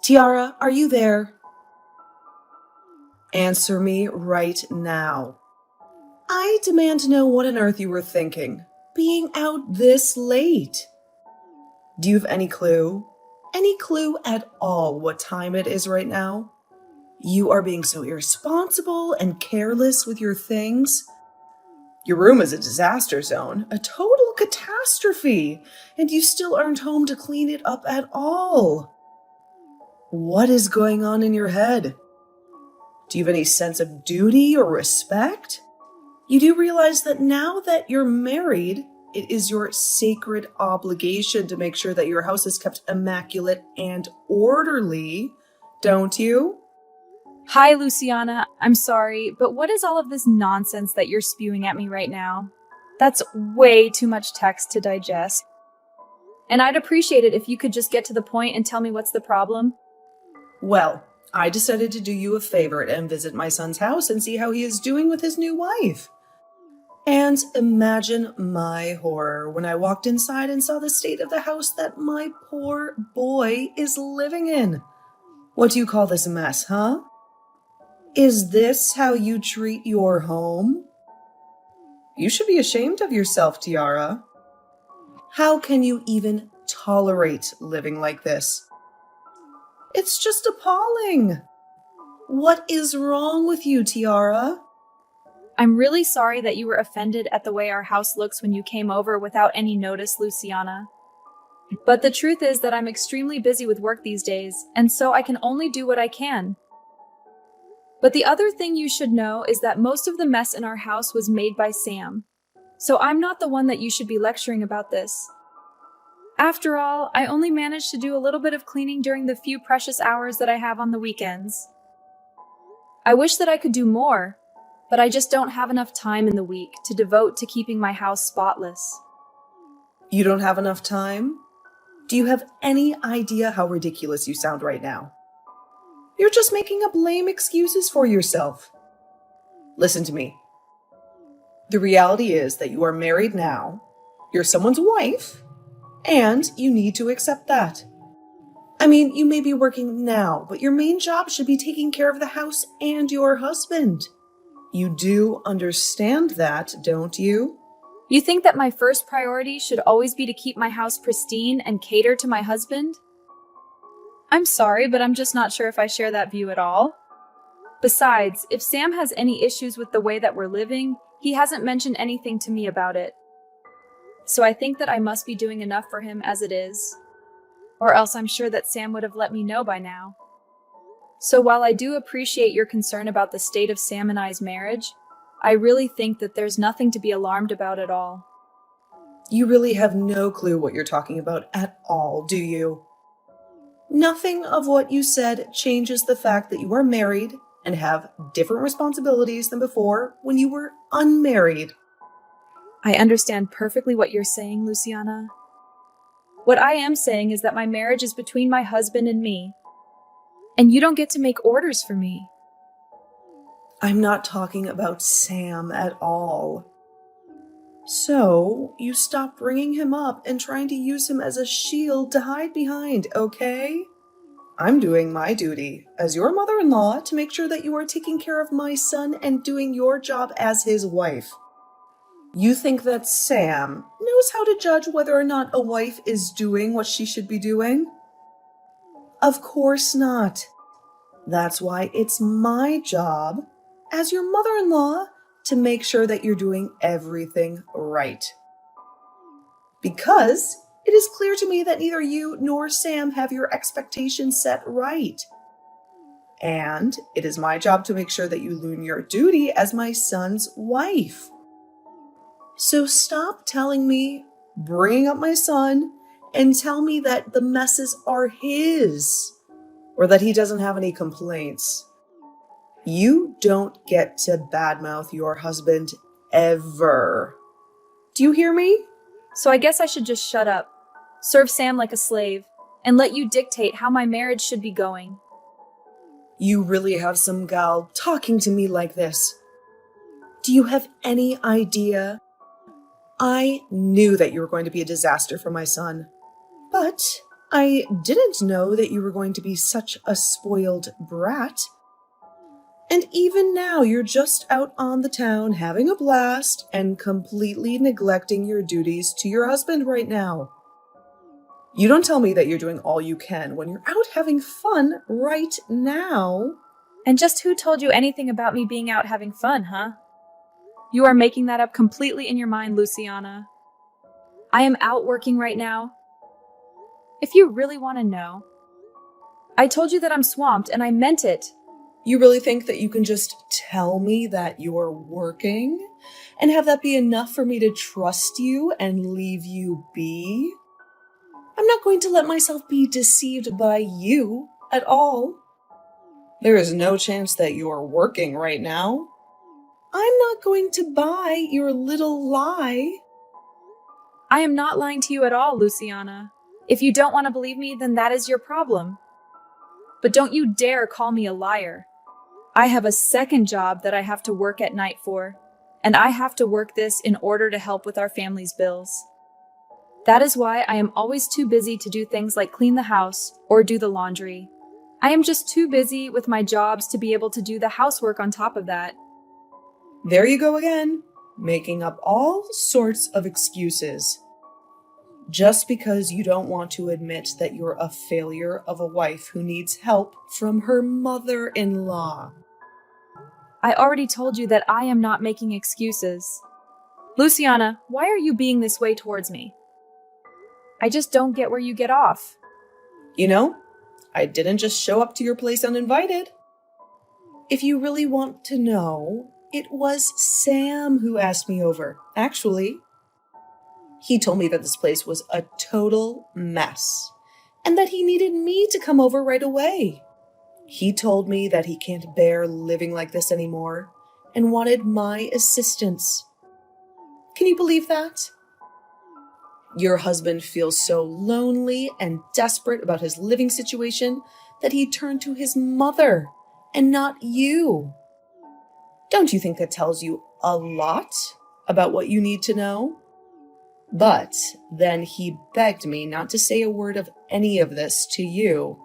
Tiara, are you there? Answer me right now. I demand to know what on earth you were thinking, being out this late. Do you have any clue? Any clue at all what time it is right now? You are being so irresponsible and careless with your things. Your room is a disaster zone, a total catastrophe, and you still aren't home to clean it up at all. What is going on in your head? Do you have any sense of duty or respect? You do realize that now that you're married, it is your sacred obligation to make sure that your house is kept immaculate and orderly, don't you? Hi, Luciana. I'm sorry, but what is all of this nonsense that you're spewing at me right now? That's way too much text to digest. And I'd appreciate it if you could just get to the point and tell me what's the problem. Well, I decided to do you a favor and visit my son's house and see how he is doing with his new wife. And imagine my horror when I walked inside and saw the state of the house that my poor boy is living in. What do you call this mess, huh? Is this how you treat your home? You should be ashamed of yourself, Tiara. How can you even tolerate living like this? It's just appalling. What is wrong with you, Tiara? I'm really sorry that you were offended at the way our house looks when you came over without any notice, Luciana. But the truth is that I'm extremely busy with work these days, and so I can only do what I can. But the other thing you should know is that most of the mess in our house was made by Sam. So I'm not the one that you should be lecturing about this. After all, I only managed to do a little bit of cleaning during the few precious hours that I have on the weekends. I wish that I could do more, but I just don't have enough time in the week to devote to keeping my house spotless. You don't have enough time? Do you have any idea how ridiculous you sound right now? You're just making up lame excuses for yourself. Listen to me. The reality is that you are married now, you're someone's wife, and you need to accept that. I mean, you may be working now, but your main job should be taking care of the house and your husband. You do understand that, don't you? You think that my first priority should always be to keep my house pristine and cater to my husband? I'm sorry, but I'm just not sure if I share that view at all. Besides, if Sam has any issues with the way that we're living, he hasn't mentioned anything to me about it. So I think that I must be doing enough for him as it is. Or else I'm sure that Sam would have let me know by now. So while I do appreciate your concern about the state of Sam and I's marriage, I really think that there's nothing to be alarmed about at all. You really have no clue what you're talking about at all, do you? Nothing of what you said changes the fact that you are married and have different responsibilities than before when you were unmarried. I understand perfectly what you're saying, Luciana. What I am saying is that my marriage is between my husband and me, and you don't get to make orders for me. I'm not talking about Sam at all. So, you stop bringing him up and trying to use him as a shield to hide behind, okay? I'm doing my duty as your mother-in-law to make sure that you are taking care of my son and doing your job as his wife. You think that Sam knows how to judge whether or not a wife is doing what she should be doing? Of course not. That's why it's my job as your mother-in-law to make sure that you're doing everything right. Because it is clear to me that neither you nor Sam have your expectations set right. And it is my job to make sure that you learn your duty as my son's wife. So stop telling me, bringing up my son, and tell me that the messes are his, or that he doesn't have any complaints. You don't get to badmouth your husband ever. Do you hear me? So I guess I should just shut up, serve Sam like a slave, and let you dictate how my marriage should be going. You really have some gal talking to me like this. Do you have any idea? I knew that you were going to be a disaster for my son. But I didn't know that you were going to be such a spoiled brat. And even now, you're just out on the town having a blast and completely neglecting your duties to your husband right now. You don't tell me that you're doing all you can when you're out having fun right now. And just who told you anything about me being out having fun, huh? You are making that up completely in your mind, Luciana. I am out working right now. If you really want to know, I told you that I'm swamped, and I meant it. You really think that you can just tell me that you're working and have that be enough for me to trust you and leave you be? I'm not going to let myself be deceived by you at all. There is no chance that you're working right now. I'm not going to buy your little lie. I am not lying to you at all, Luciana. If you don't want to believe me, then that is your problem. But don't you dare call me a liar. I have a second job that I have to work at night for, and I have to work this in order to help with our family's bills. That is why I am always too busy to do things like clean the house or do the laundry. I am just too busy with my jobs to be able to do the housework on top of that. There you go again, making up all sorts of excuses. Just because you don't want to admit that you're a failure of a wife who needs help from her mother-in-law. I already told you that I am not making excuses. Luciana, why are you being this way towards me? I just don't get where you get off. You know, I didn't just show up to your place uninvited. If you really want to know, it was Sam who asked me over, actually. He told me that this place was a total mess and that he needed me to come over right away. He told me that he can't bear living like this anymore and wanted my assistance. Can you believe that? Your husband feels so lonely and desperate about his living situation that he turned to his mother and not you. Don't you think that tells you a lot about what you need to know? But then he begged me not to say a word of any of this to you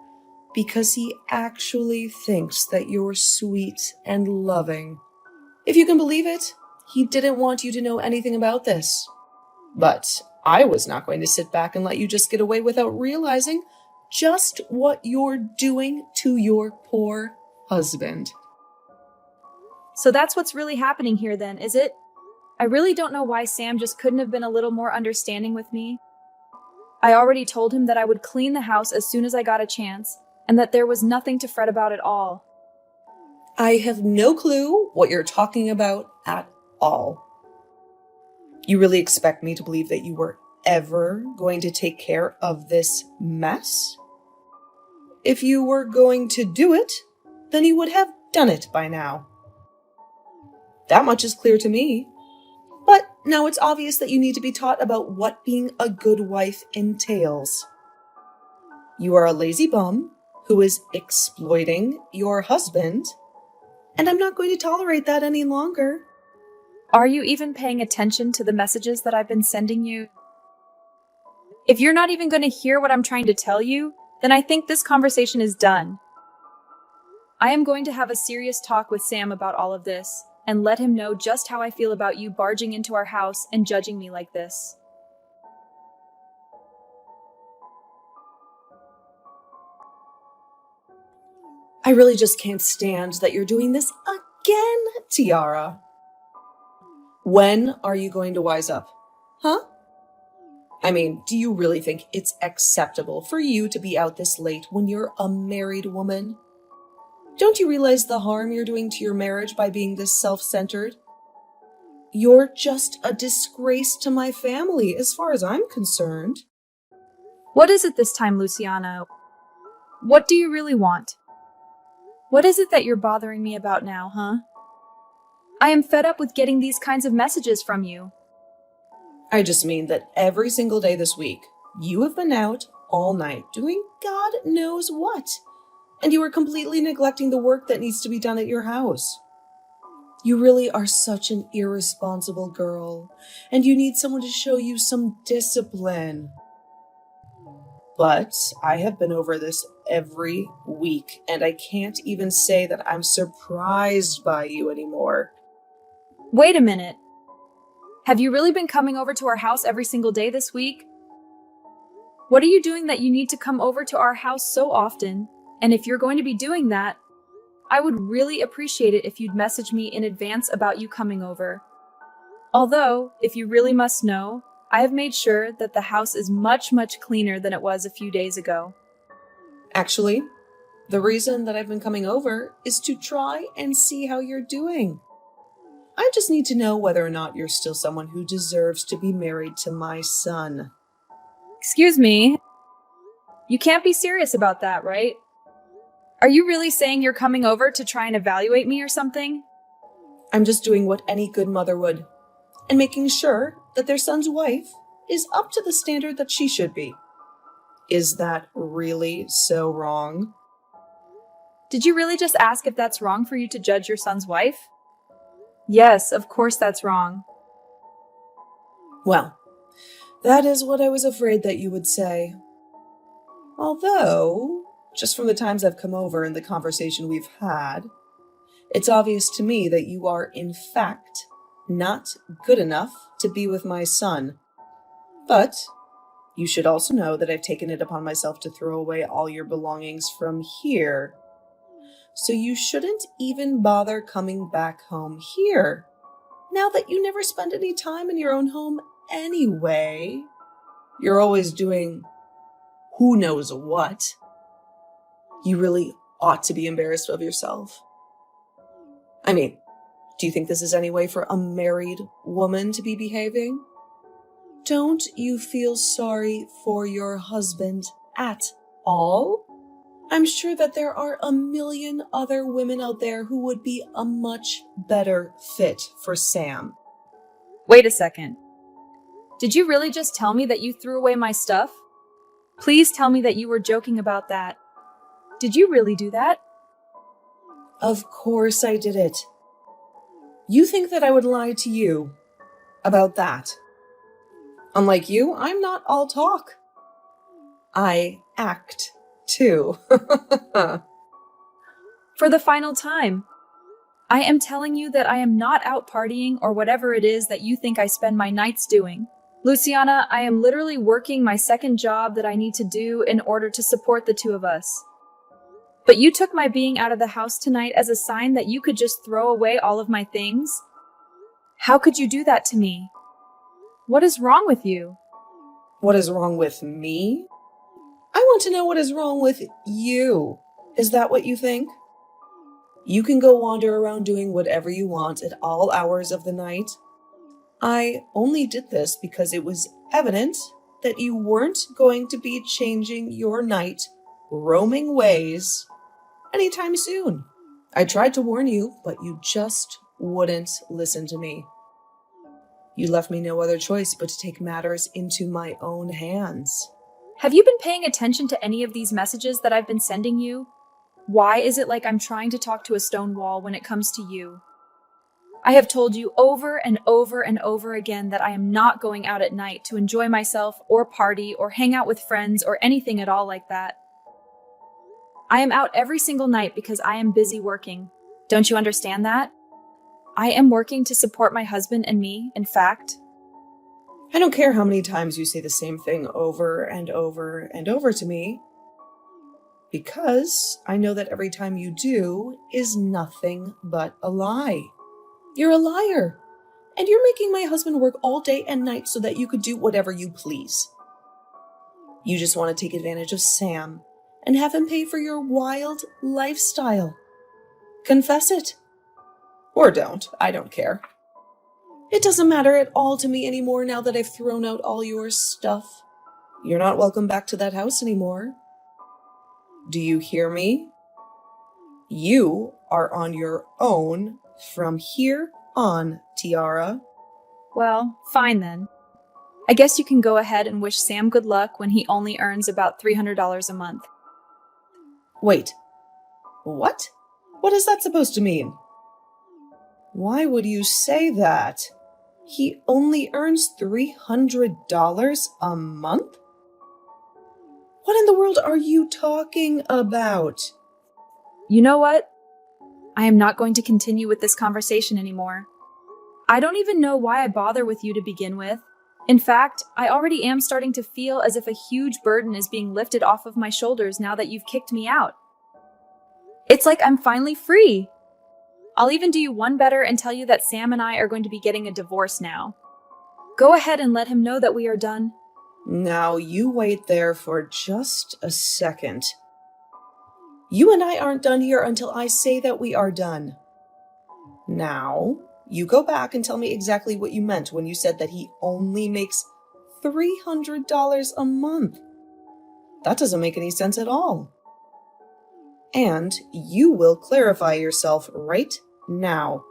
because he actually thinks that you're sweet and loving. If you can believe it, he didn't want you to know anything about this. But I was not going to sit back and let you just get away without realizing just what you're doing to your poor husband. So that's what's really happening here then, is it? I really don't know why Sam just couldn't have been a little more understanding with me. I already told him that I would clean the house as soon as I got a chance, and that there was nothing to fret about at all. I have no clue what you're talking about at all. You really expect me to believe that you were ever going to take care of this mess? If you were going to do it, then you would have done it by now. That much is clear to me. But now it's obvious that you need to be taught about what being a good wife entails. You are a lazy bum who is exploiting your husband, and I'm not going to tolerate that any longer. Are you even paying attention to the messages that I've been sending you? If you're not even going to hear what I'm trying to tell you, then I think this conversation is done. I am going to have a serious talk with Sam about all of this, and let him know just how I feel about you barging into our house and judging me like this. I really just can't stand that you're doing this again, Tiara. When are you going to wise up? Huh? I mean, do you really think it's acceptable for you to be out this late when you're a married woman? Don't you realize the harm you're doing to your marriage by being this self-centered? You're just a disgrace to my family, as far as I'm concerned. What is it this time, Luciana? What do you really want? What is it that you're bothering me about now, huh? I am fed up with getting these kinds of messages from you. I just mean that every single day this week, you have been out all night doing God knows what, and you are completely neglecting the work that needs to be done at your house. You really are such an irresponsible girl, and you need someone to show you some discipline. But I have been over this every week, and I can't even say that I'm surprised by you anymore. Wait a minute. Have you really been coming over to our house every single day this week? What are you doing that you need to come over to our house so often? And if you're going to be doing that, I would really appreciate it if you'd message me in advance about you coming over. Although, if you really must know, I have made sure that the house is much, much cleaner than it was a few days ago. Actually, the reason that I've been coming over is to try and see how you're doing. I just need to know whether or not you're still someone who deserves to be married to my son. Excuse me. You can't be serious about that, right? Are you really saying you're coming over to try and evaluate me or something? I'm just doing what any good mother would, and making sure that their son's wife is up to the standard that she should be. Is that really so wrong? Did you really just ask if that's wrong for you to judge your son's wife? Yes, of course that's wrong. Well, that is what I was afraid that you would say. Although, just from the times I've come over and the conversation we've had, it's obvious to me that you are, in fact, not good enough to be with my son. But you should also know that I've taken it upon myself to throw away all your belongings from here. So you shouldn't even bother coming back home here, now that you never spend any time in your own home anyway. You're always doing who knows what. You really ought to be embarrassed of yourself. I mean, do you think this is any way for a married woman to be behaving? Don't you feel sorry for your husband at all? I'm sure that there are a million other women out there who would be a much better fit for Sam. Wait a second. Did you really just tell me that you threw away my stuff? Please tell me that you were joking about that. Did you really do that? Of course I did it. You think that I would lie to you about that? Unlike you, I'm not all talk. I act too. For the final time, I am telling you that I am not out partying or whatever it is that you think I spend my nights doing. Luciana, I am literally working my second job that I need to do in order to support the two of us. But you took my being out of the house tonight as a sign that you could just throw away all of my things? How could you do that to me? What is wrong with you? What is wrong with me? I want to know what is wrong with you. Is that what you think? You can go wander around doing whatever you want at all hours of the night. I only did this because it was evident that you weren't going to be changing your night roaming ways anytime soon. I tried to warn you, but you just wouldn't listen to me. You left me no other choice but to take matters into my own hands. Have you been paying attention to any of these messages that I've been sending you? Why is it like I'm trying to talk to a stone wall when it comes to you? I have told you over and over and over again that I am not going out at night to enjoy myself or party or hang out with friends or anything at all like that. I am out every single night because I am busy working. Don't you understand that? I am working to support my husband and me, in fact. I don't care how many times you say the same thing over and over and over to me, because I know that every time you do is nothing but a lie. You're a liar, and you're making my husband work all day and night so that you could do whatever you please. You just want to take advantage of Sam and have him pay for your wild lifestyle. Confess it. Or don't. I don't care. It doesn't matter at all to me anymore now that I've thrown out all your stuff. You're not welcome back to that house anymore. Do you hear me? You are on your own from here on, Tiara. Well, fine then. I guess you can go ahead and wish Sam good luck when he only earns about $300 a month. Wait. What? What is that supposed to mean? Why would you say that? He only earns $300 a month? What in the world are you talking about? You know what? I am not going to continue with this conversation anymore. I don't even know why I bother with you to begin with. In fact, I already am starting to feel as if a huge burden is being lifted off of my shoulders now that you've kicked me out. It's like I'm finally free. I'll even do you one better and tell you that Sam and I are going to be getting a divorce now. Go ahead and let him know that we are done. Now you wait there for just a second. You and I aren't done here until I say that we are done. Now, you go back and tell me exactly what you meant when you said that he only makes $300 a month. That doesn't make any sense at all. And you will clarify yourself right now.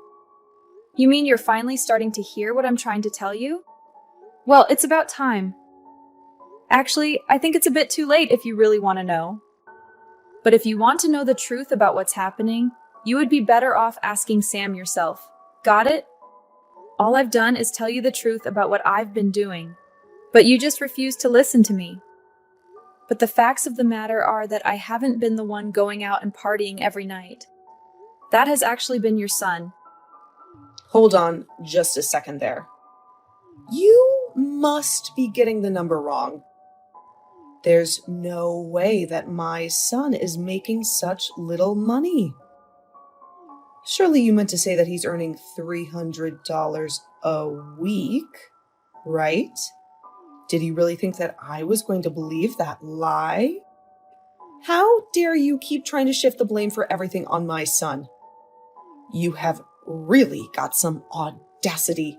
You mean you're finally starting to hear what I'm trying to tell you? Well, it's about time. Actually, I think it's a bit too late if you really want to know. But if you want to know the truth about what's happening, you would be better off asking Sam yourself. Got it? All I've done is tell you the truth about what I've been doing, but you just refuse to listen to me. But the facts of the matter are that I haven't been the one going out and partying every night. That has actually been your son. Hold on just a second there. You must be getting the number wrong. There's no way that my son is making such little money. Surely you meant to say that he's earning $300 a week, right? Did he really think that I was going to believe that lie? How dare you keep trying to shift the blame for everything on my son? You have really got some audacity.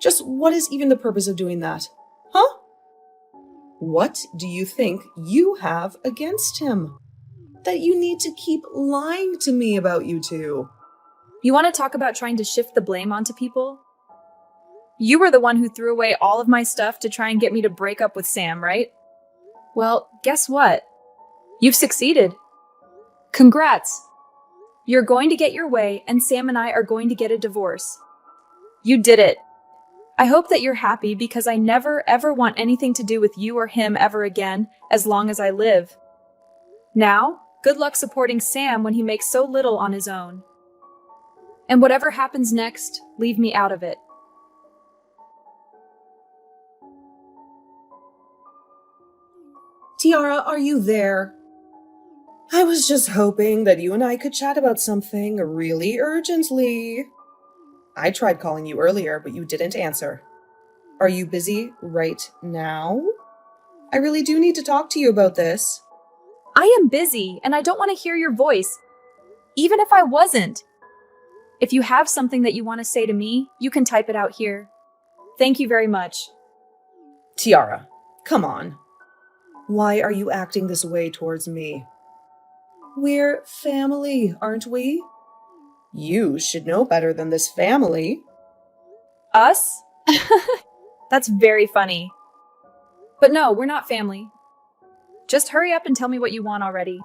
Just what is even the purpose of doing that? Huh? What do you think you have against him? That you need to keep lying to me about you two? You want to talk about trying to shift the blame onto people? You were the one who threw away all of my stuff to try and get me to break up with Sam, right? Well, guess what? You've succeeded. Congrats! You're going to get your way, and Sam and I are going to get a divorce. You did it. I hope that you're happy because I never ever want anything to do with you or him ever again, as long as I live. Now, good luck supporting Sam when he makes so little on his own. And whatever happens next, leave me out of it. Tiara, are you there? I was just hoping that you and I could chat about something really urgently. I tried calling you earlier, but you didn't answer. Are you busy right now? I really do need to talk to you about this. I am busy, and I don't want to hear your voice, even if I wasn't. If you have something that you want to say to me, you can type it out here. Thank you very much. Tiara, come on. Why are you acting this way towards me? We're family, aren't we? You should know better than this family. Us? That's very funny. But no, we're not family. Just hurry up and tell me what you want already.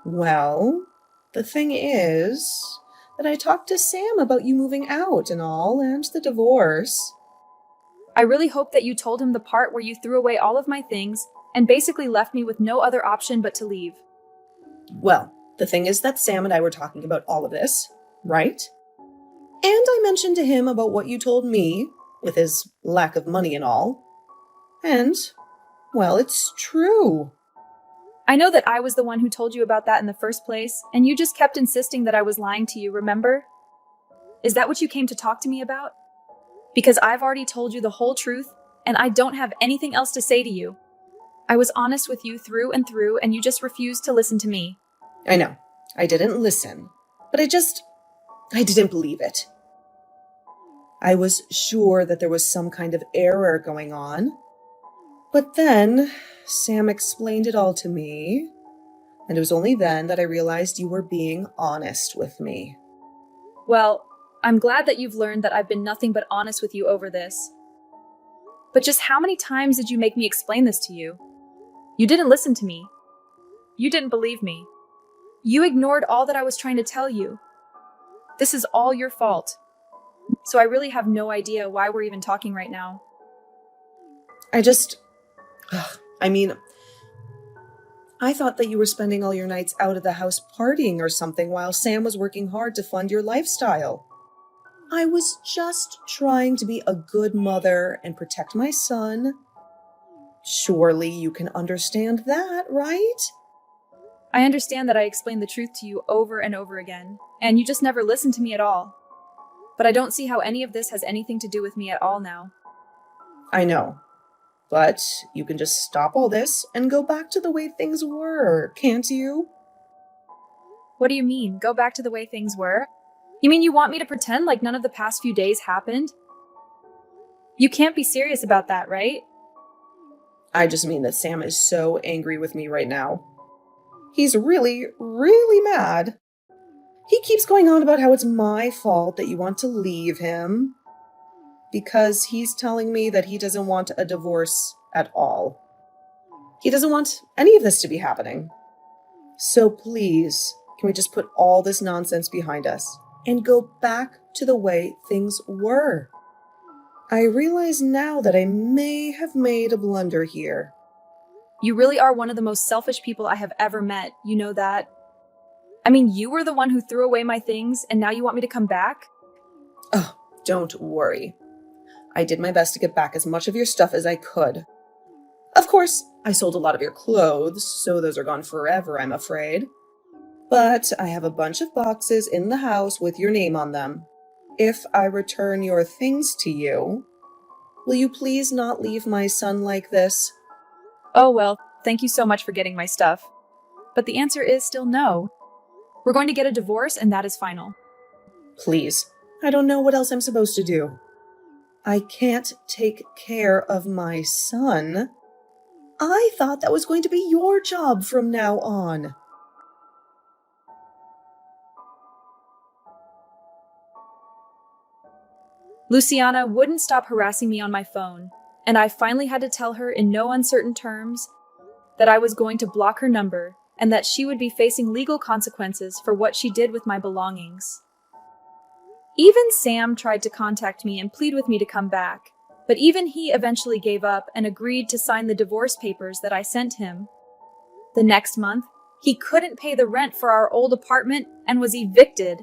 Well, the thing is that I talked to Sam about you moving out and all, and the divorce. I really hope that you told him the part where you threw away all of my things and basically left me with no other option but to leave. Well, the thing is that Sam and I were talking about all of this, right? And I mentioned to him about what you told me, with his lack of money and all. And, well, it's true. I know that I was the one who told you about that in the first place, and you just kept insisting that I was lying to you, remember? Is that what you came to talk to me about? Because I've already told you the whole truth, and I don't have anything else to say to you. I was honest with you through and through, and you just refused to listen to me. I know. I didn't listen. But I didn't believe it. I was sure that there was some kind of error going on. But then Sam explained it all to me, and it was only then that I realized you were being honest with me. Well, I'm glad that you've learned that I've been nothing but honest with you over this. But just how many times did you make me explain this to you? You didn't listen to me. You didn't believe me. You ignored all that I was trying to tell you. This is all your fault. So I really have no idea why we're even talking right now. I thought that you were spending all your nights out of the house partying or something while Sam was working hard to fund your lifestyle. I was just trying to be a good mother and protect my son. Surely you can understand that, right? I understand that I explained the truth to you over and over again, and you just never listened to me at all. But I don't see how any of this has anything to do with me at all now. I know. But you can just stop all this and go back to the way things were, can't you? What do you mean, go back to the way things were? You mean you want me to pretend like none of the past few days happened? You can't be serious about that, right? I just mean that Sam is so angry with me right now. He's really, really mad. He keeps going on about how it's my fault that you want to leave him. Because he's telling me that he doesn't want a divorce at all. He doesn't want any of this to be happening. So please, can we just put all this nonsense behind us and go back to the way things were? I realize now that I may have made a blunder here. You really are one of the most selfish people I have ever met, you know that? I mean, you were the one who threw away my things, and now you want me to come back? Oh, don't worry. I did my best to get back as much of your stuff as I could. Of course, I sold a lot of your clothes, so those are gone forever, I'm afraid. But I have a bunch of boxes in the house with your name on them. If I return your things to you, will you please not leave my son like this? Oh, well, thank you so much for getting my stuff. But the answer is still no. We're going to get a divorce, and that is final. Please, I don't know what else I'm supposed to do. I can't take care of my son. I thought that was going to be your job from now on. Luciana wouldn't stop harassing me on my phone, and I finally had to tell her in no uncertain terms that I was going to block her number and that she would be facing legal consequences for what she did with my belongings. Even Sam tried to contact me and plead with me to come back, but even he eventually gave up and agreed to sign the divorce papers that I sent him. The next month, he couldn't pay the rent for our old apartment and was evicted.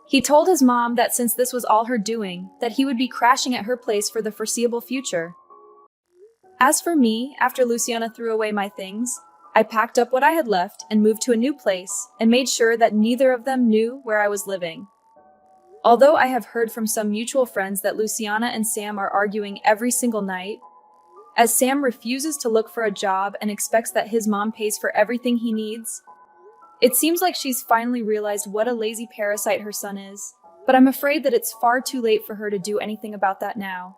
He told his mom that since this was all her doing, that he would be crashing at her place for the foreseeable future. As for me, after Luciana threw away my things, I packed up what I had left and moved to a new place and made sure that neither of them knew where I was living. Although I have heard from some mutual friends that Luciana and Sam are arguing every single night, as Sam refuses to look for a job and expects that his mom pays for everything he needs, it seems like she's finally realized what a lazy parasite her son is, but I'm afraid that it's far too late for her to do anything about that now.